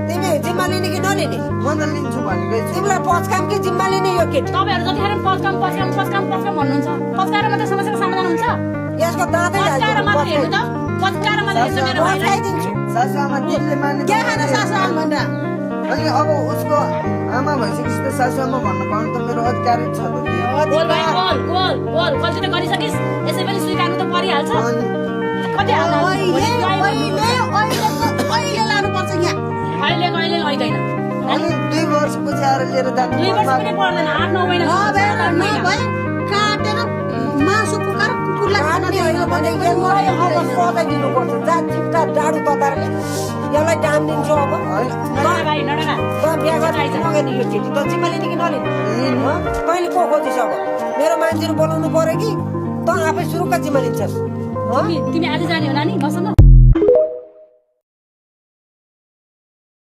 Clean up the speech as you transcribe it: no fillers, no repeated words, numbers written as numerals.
तिमी जिम्मा लिने कि नलिने? म त लिन्छु भनेकै छु। तिमीलाई पचकाम कि जिम्मा लिने यो केटी? तपाईहरु जतिखेर पचकाम भन्नुहुन्छ पचकाएर मात्रै समस्याको समाधान हुन्छ? यसको दाँतै पचकाएर मात्रै हेर्नु त पचकाएर मात्रै हेर्नु मेरो भाइलाई पचकाइदिन्छु। सासूआमा दिदीले मान्ने के खाने सासूआमा भनेर? अनि अब उसको आमा भइसकेपछि त सासूआमा भन्नु पाउनु त मेरो अधिकार छ त नि। बोल भाइ बोल गल्ती त गरिसकिस् यसै पनि स्वीकार्नु त परिहाल्छ कति हाल्नु अहिले लानुपर्छ यहाँ। अहिले लैदैन अनि 2 वर्षपछि आएर लिएर जानु 2 वर्ष पनि पर्दैन 8-9 महिना नभए काटेर मासु पुकाएर कुकुरलाई खान दिनु भने यसलाई अब सताइदिनुपर्छ। जात डाडु तताएर यसलाई डाम दिन्छु अब। भाइ नडका त बिहा गरेर नगर्ने यो केटी त जिम्मा लिने कि नलिने? तैँले को खोजिस् अब? मेरो मान्छेहरू बोलाउनु पर्यो कि त आफै सुरुका जिम्मा लिन्छस्? तिमी आज जाने हो नानी मसँग